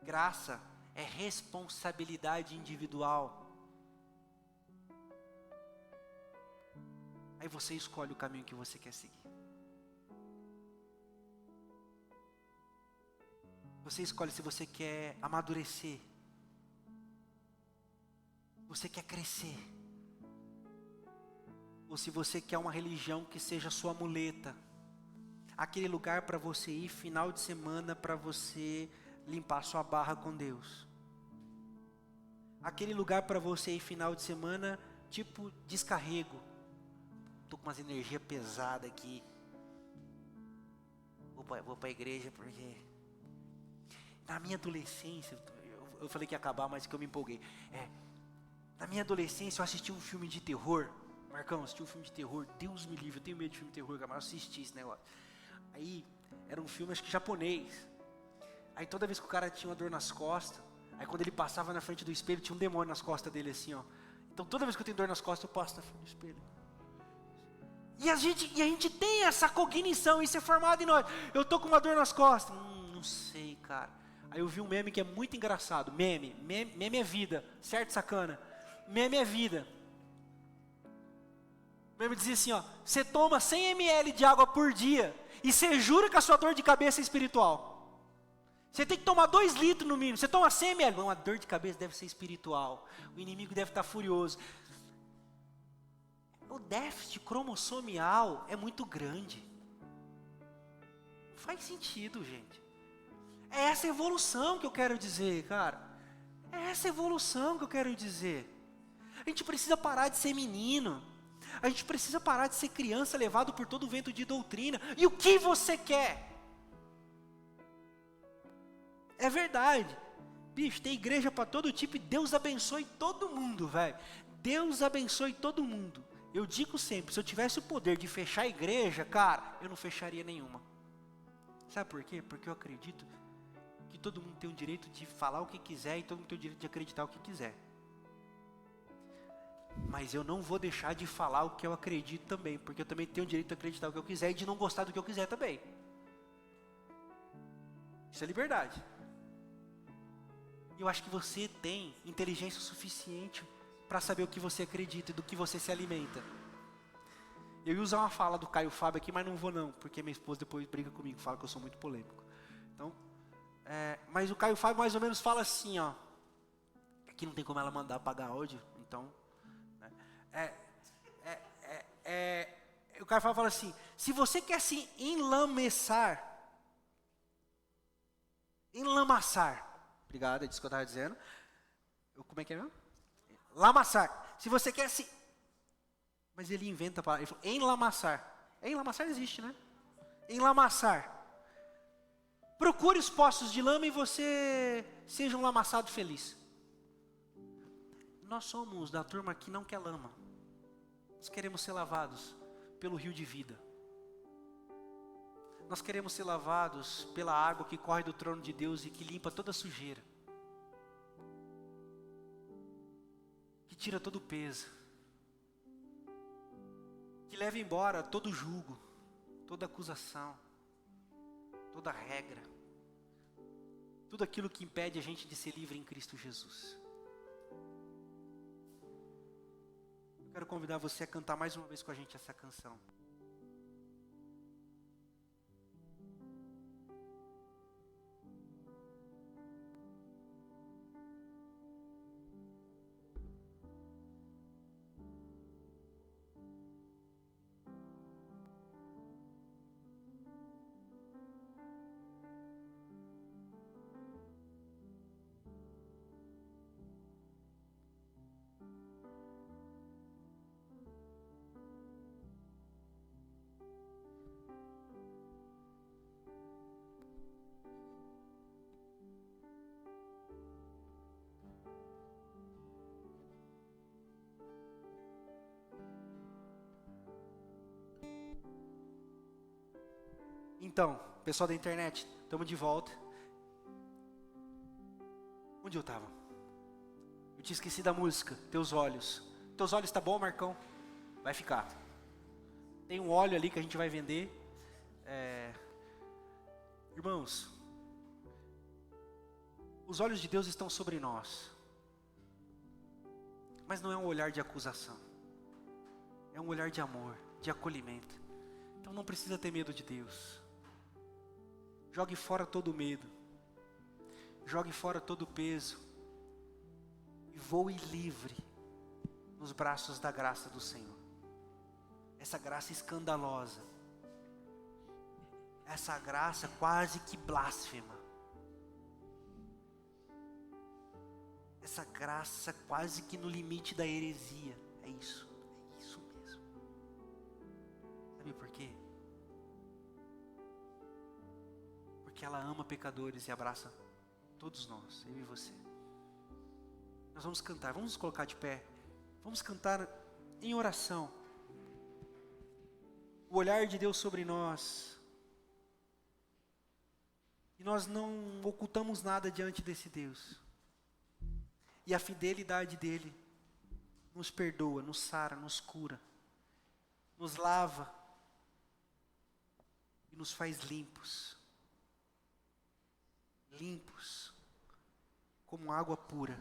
graça é responsabilidade individual. Aí você escolhe o caminho que você quer seguir. Você escolhe se você quer amadurecer. Você quer crescer. Ou se você quer uma religião que seja sua muleta. Aquele lugar para você ir final de semana para você limpar sua barra com Deus. Aquele lugar para você ir final de semana, tipo descarrego. Tô com umas energias pesadas aqui. Vou para a igreja porque... Na minha adolescência, eu falei que ia acabar, mas que eu me empolguei. Na minha adolescência eu assisti um filme de terror. Marcão, assisti um filme de terror. Deus me livre, eu tenho medo de filme de terror, mas eu assisti esse negócio. Aí, era um filme acho que japonês. Aí toda vez que o cara tinha uma dor nas costas, aí quando ele passava na frente do espelho, tinha um demônio nas costas dele assim, ó. Então toda vez que eu tenho dor nas costas, eu passo na frente do espelho. E a gente tem essa cognição, isso é formado em nós. Eu tô com uma dor nas costas. Não sei, cara. Aí eu vi um meme que é muito engraçado. Meme é vida, certo, sacana? Meme é vida. O meme dizia assim, ó: você toma 100 ml de água por dia e você jura que a sua dor de cabeça é espiritual. Você tem que tomar 2 litros no mínimo. Você toma 100 ml, não, a dor de cabeça deve ser espiritual. O inimigo deve estar furioso. O déficit cromossomial é muito grande. Não faz sentido, gente. É essa evolução que eu quero dizer, cara. É essa evolução que eu quero dizer. A gente precisa parar de ser menino. A gente precisa parar de ser criança levado por todo o vento de doutrina. E o que você quer? É verdade. Bicho, tem igreja para todo tipo e Deus abençoe todo mundo, velho. Deus abençoe todo mundo. Eu digo sempre, se eu tivesse o poder de fechar a igreja, cara, eu não fecharia nenhuma. Sabe por quê? Porque eu acredito que todo mundo tem o direito de falar o que quiser e todo mundo tem o direito de acreditar o que quiser. Mas eu não vou deixar de falar o que eu acredito também, porque eu também tenho o direito de acreditar o que eu quiser e de não gostar do que eu quiser também. Isso é liberdade. Eu acho que você tem inteligência suficiente para saber o que você acredita e do que você se alimenta. Eu ia usar uma fala do Caio Fábio aqui, mas não vou não, porque minha esposa depois briga comigo, fala que eu sou muito polêmico. Então, mas o Caio Fábio mais ou menos fala assim, ó. Aqui não tem como ela mandar apagar áudio, então... o Caio Fábio fala assim: se você quer se enlamaçar, obrigado, é disso que eu estava dizendo. Como é que é mesmo? Lamaçar. Se você quer se... Mas ele inventa a palavra. Ele falou, enlamaçar. Enlamaçar existe, né? Enlamaçar. Procure os poços de lama e você seja um lamaçado feliz. Nós somos da turma que não quer lama. Nós queremos ser lavados pelo rio de vida. Nós queremos ser lavados pela água que corre do trono de Deus e que limpa toda a sujeira. Que tira todo o peso. Que leva embora todo julgo, toda acusação, toda regra. Tudo aquilo que impede a gente de ser livre em Cristo Jesus. Eu quero convidar você a cantar mais uma vez com a gente essa canção. Então, pessoal da internet, estamos de volta. Onde eu estava? Eu tinha esquecido da música, Teus Olhos. Teus Olhos tá bom, Marcão? Vai ficar. Tem um óleo ali que a gente vai vender. Irmãos, os olhos de Deus estão sobre nós. Mas não é um olhar de acusação. É um olhar de amor. de acolhimento. Então não precisa ter medo de Deus. Jogue fora todo o medo. Jogue fora todo o peso. E voe livre nos braços da graça do Senhor. Essa graça escandalosa. Essa graça quase que blasfema. Essa graça quase que no limite da heresia. É isso mesmo. Sabe por quê? Porque ela ama pecadores e abraça todos nós, eu e você. Nós vamos cantar, vamos nos colocar de pé. Vamos cantar em oração. O olhar de Deus sobre nós. E nós não ocultamos nada diante desse Deus. E a fidelidade dele nos perdoa, nos sara, nos cura, nos lava e nos faz limpos. Limpos como água pura.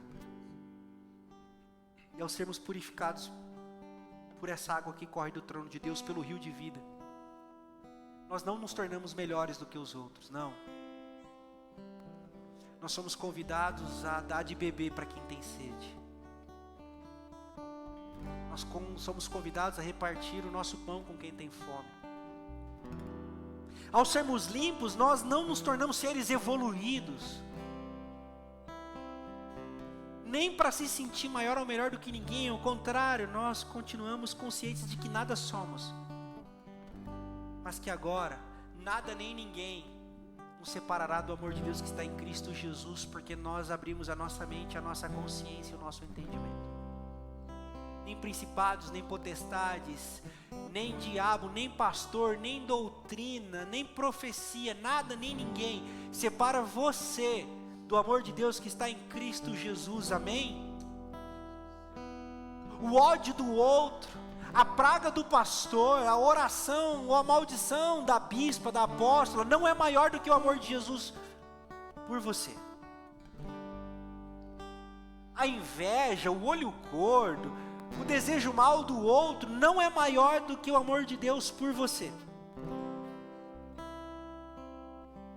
E ao sermos purificados por essa água que corre do trono de Deus, pelo rio de vida, nós não nos tornamos melhores do que os outros, não. Nós somos convidados a dar de beber para quem tem sede. Nós somos convidados a repartir o nosso pão com quem tem fome. Ao sermos limpos, nós não nos tornamos seres evoluídos. Nem para se sentir maior ou melhor do que ninguém. Ao contrário, nós continuamos conscientes de que nada somos. Mas que agora, nada nem ninguém nos separará do amor de Deus que está em Cristo Jesus, porque nós abrimos a nossa mente, a nossa consciência e o nosso entendimento. Nem principados, nem potestades, nem diabo, nem pastor, nem doutrina, nem profecia, nada nem ninguém separa você do amor de Deus que está em Cristo Jesus, amém? O ódio do outro, a praga do pastor, a oração ou a maldição da bispa, da apóstola, não é maior do que o amor de Jesus por você. A inveja, o olho gordo, o desejo mal do outro não é maior do que o amor de Deus por você.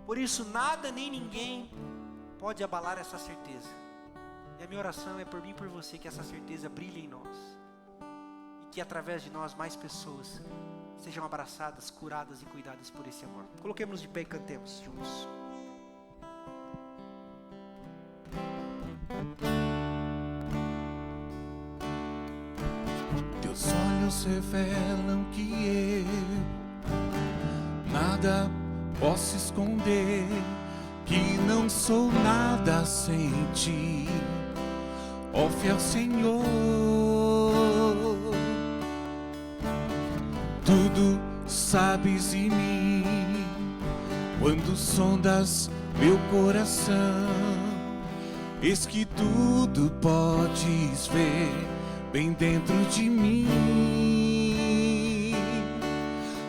Por isso nada nem ninguém pode abalar essa certeza. E a minha oração é por mim e por você, que essa certeza brilhe em nós. Que através de nós mais pessoas sejam abraçadas, curadas e cuidadas por esse amor. Coloquemos de pé e cantemos juntos. Teus olhos revelam que eu nada posso esconder, que não sou nada sem ti, ó fiel Senhor. Tudo sabes de mim, quando sondas meu coração, eis que tudo podes ver bem dentro de mim.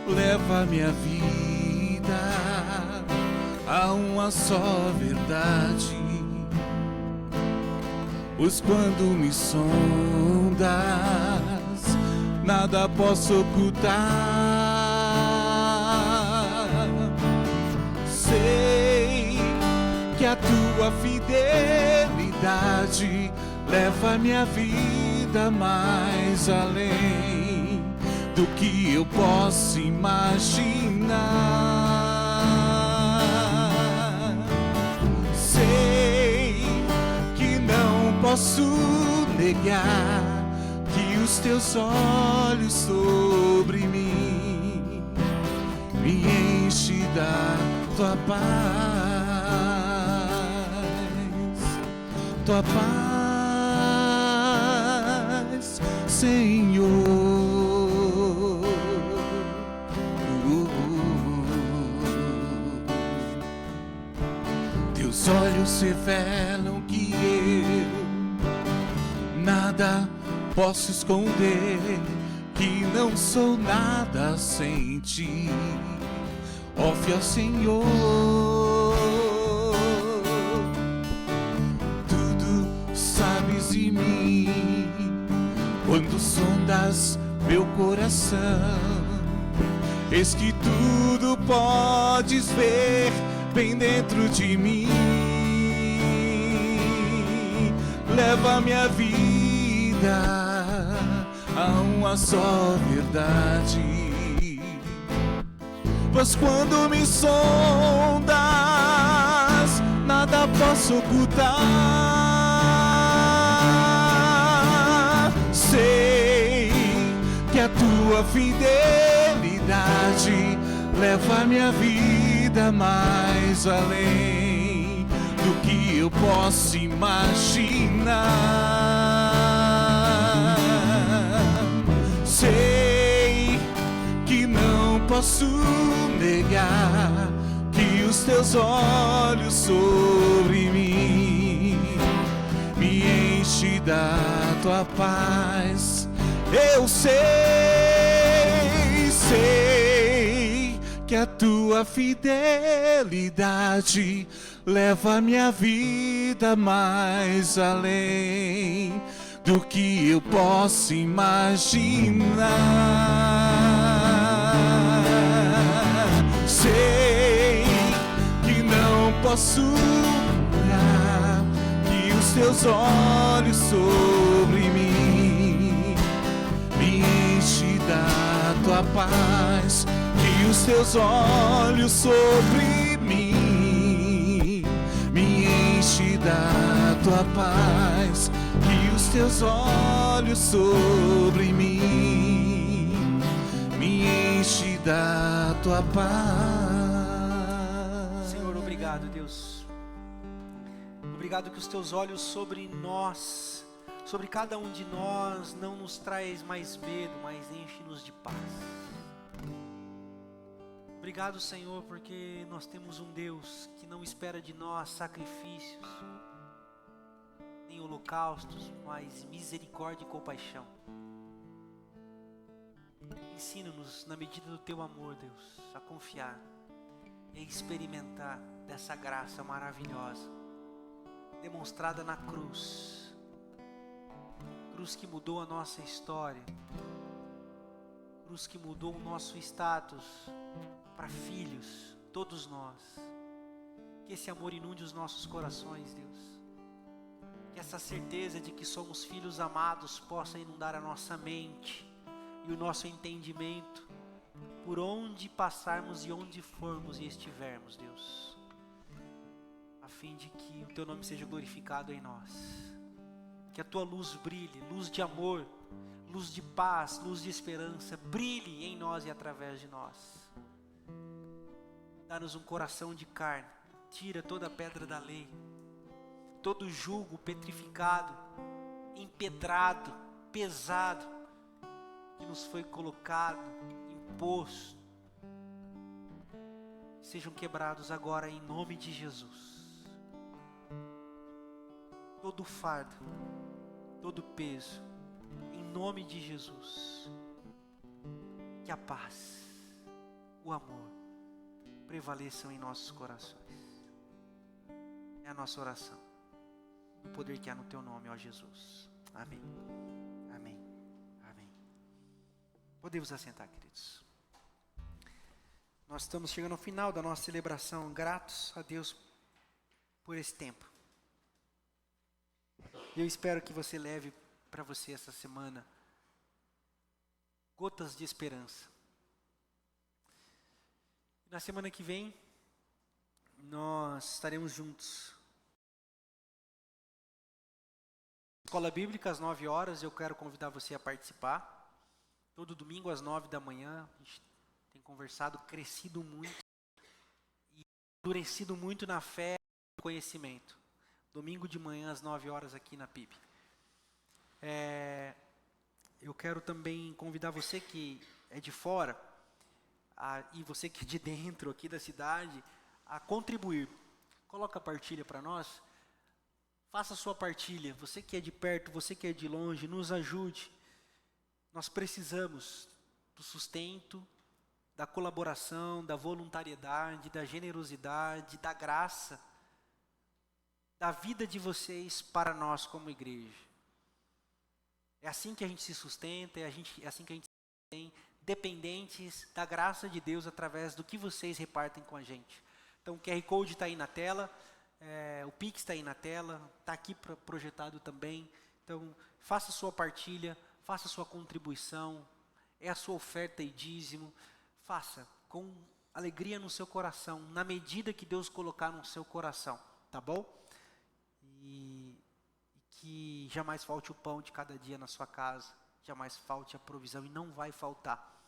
Leva minha vida a uma só verdade, pois quando me sondas, nada posso ocultar. Sei que a tua fidelidade leva minha vida mais além do que eu posso imaginar. Sei que não posso negar que os teus olhos sobre mim me enchem da tua paz, Senhor. Teus olhos revelam que eu nada posso esconder, que não sou nada sem ti, ó fiel Senhor. Tudo sabes de mim, quando sondas meu coração, Eis que tudo podes ver bem dentro de mim. Leva minha vida a uma só verdade, pois quando me sondas, nada posso ocultar. Sei que a tua fidelidade leva minha vida mais além do que eu posso imaginar. Sei que não posso negar que os teus olhos sobre mim me enche da tua paz. Eu sei que a tua fidelidade leva minha vida mais além do que eu posso imaginar. Sei que não posso negar que os teus olhos sobre mim me enche da tua paz. Que os teus olhos sobre mim me enche da tua paz. Que os teus olhos sobre mim me enche da tua paz. Senhor, obrigado, Deus. Obrigado que os teus olhos sobre nós, sobre cada um de nós, não nos traz mais medo, mas enche-nos de paz. Obrigado, Senhor, porque nós temos um Deus que não espera de nós sacrifícios, nem holocaustos, mas misericórdia e compaixão. Ensina-nos, na medida do teu amor, Deus, a confiar e experimentar dessa graça maravilhosa, demonstrada na cruz. Cruz que mudou a nossa história, cruz que mudou o nosso status para filhos, todos nós. Que esse amor inunde os nossos corações, Deus. Que essa certeza de que somos filhos amados possa inundar a nossa mente e o nosso entendimento, por onde passarmos e onde formos e estivermos, Deus, a fim de que o teu nome seja glorificado em nós. Que a tua luz brilhe, luz de amor, luz de paz, luz de esperança, brilhe em nós e através de nós. Dá-nos um coração de carne, tira toda a pedra da lei, todo julgo petrificado, empedrado, pesado, que nos foi colocado, imposto, sejam quebrados agora em nome de Jesus. Todo fardo, todo peso, em nome de Jesus. Que a paz, o amor prevaleçam em nossos corações. É a nossa oração, o poder que há no teu nome, ó Jesus. Amém. Amém. Amém. Podemos assentar, queridos. Nós estamos chegando ao final da nossa celebração, gratos a Deus por esse tempo. Eu espero que você leve para você essa semana gotas de esperança. Na semana que vem, nós estaremos juntos. Escola Bíblica às 9 horas, eu quero convidar você a participar. Todo domingo às 9 da manhã, a gente tem conversado, crescido muito e endurecido muito na fé e no conhecimento. Domingo de manhã às 9 horas aqui na PIB. Eu quero também convidar você que é de fora, e você que é de dentro aqui da cidade, a contribuir. Coloca a partilha para nós. Faça a sua partilha. Você que é de perto, você que é de longe, nos ajude. Nós precisamos do sustento, da colaboração, da voluntariedade, da generosidade, da graça, da vida de vocês para nós como igreja. É assim que a gente se sustenta, é assim que a gente tem dependentes da graça de Deus através do que vocês repartem com a gente. Então o QR Code está aí na tela, o Pix está aí na tela, está aqui projetado também. Então faça sua partilha, faça sua contribuição, é a sua oferta e dízimo, faça com alegria no seu coração, na medida que Deus colocar no seu coração, tá bom? E que jamais falte o pão de cada dia na sua casa, jamais falte a provisão, e não vai faltar,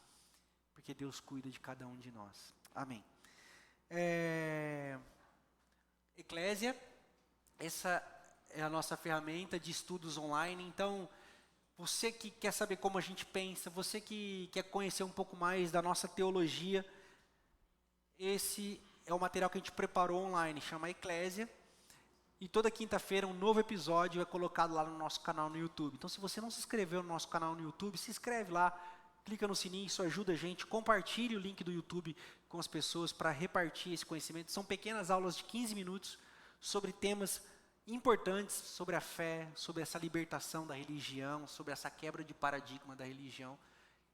porque Deus cuida de cada um de nós. Amém. Eclésia, essa é a nossa ferramenta de estudos online. Então, você que quer saber como a gente pensa, você que quer conhecer um pouco mais da nossa teologia, esse é o material que a gente preparou online, chama Eclésia. E toda quinta-feira um novo episódio é colocado lá no nosso canal no YouTube. Então, se você não se inscreveu no nosso canal no YouTube, se inscreve lá, clica no sininho, isso ajuda a gente. Compartilhe o link do YouTube com as pessoas para repartir esse conhecimento. São pequenas aulas de 15 minutos sobre temas importantes, sobre a fé, sobre essa libertação da religião, sobre essa quebra de paradigma da religião.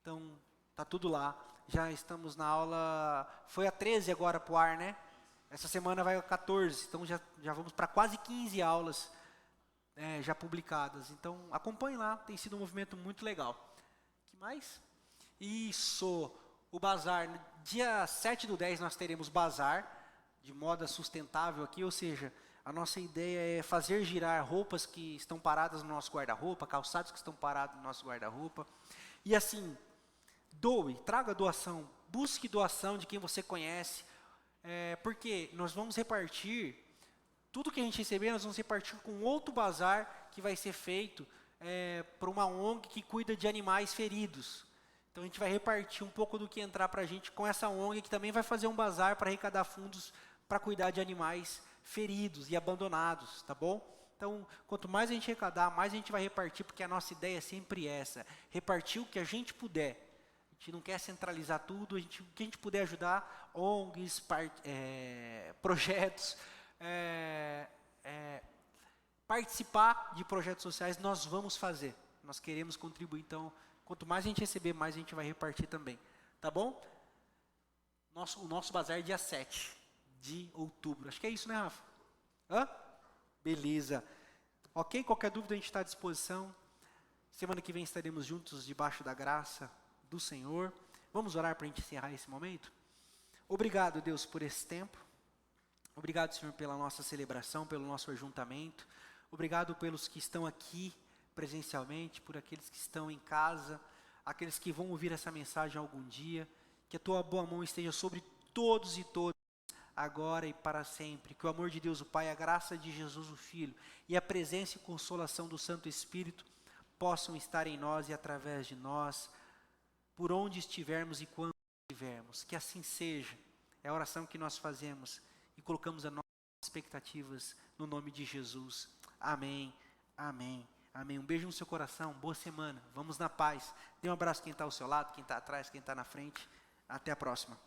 Então, tá tudo lá. Já estamos na aula, foi a 13 agora para o ar, né? Essa semana vai a 14, então já vamos para quase 15 aulas já publicadas. Então, acompanhe lá, tem sido um movimento muito legal. O que mais? Isso, o bazar. Dia 7/10 nós teremos bazar de moda sustentável aqui, ou seja, a nossa ideia é fazer girar roupas que estão paradas no nosso guarda-roupa, calçados que estão parados no nosso guarda-roupa. E assim, doe, traga doação, busque doação de quem você conhece, porque nós vamos repartir, tudo que a gente receber, nós vamos repartir com outro bazar que vai ser feito para uma ONG que cuida de animais feridos. Então a gente vai repartir um pouco do que entrar para a gente com essa ONG, que também vai fazer um bazar para arrecadar fundos para cuidar de animais feridos e abandonados, tá bom? Então, quanto mais a gente arrecadar, mais a gente vai repartir, porque a nossa ideia é sempre essa, repartir o que a gente puder. A gente não quer centralizar tudo, o que a gente puder ajudar, ONGs, projetos, participar de projetos sociais, nós vamos fazer. Nós queremos contribuir, então, quanto mais a gente receber, mais a gente vai repartir também. Tá bom? O nosso bazar é dia 7 de outubro. Acho que é isso, né, Rafa? Beleza. Ok? Qualquer dúvida a gente está à disposição. Semana que vem estaremos juntos debaixo da graça do Senhor. Vamos orar para a gente encerrar esse momento? Obrigado, Deus, por esse tempo. Obrigado, Senhor, pela nossa celebração, pelo nosso ajuntamento. Obrigado pelos que estão aqui presencialmente, por aqueles que estão em casa, aqueles que vão ouvir essa mensagem algum dia. Que a Tua boa mão esteja sobre todos e todas, agora e para sempre. Que o amor de Deus, o Pai, a graça de Jesus, o Filho, e a presença e consolação do Santo Espírito possam estar em nós e através de nós, por onde estivermos e quando estivermos. Que assim seja. É a oração que nós fazemos e colocamos as nossas expectativas no nome de Jesus. Amém, amém, amém. Um beijo no seu coração, boa semana. Vamos na paz. Dê um abraço quem está ao seu lado, quem está atrás, quem está na frente. Até a próxima.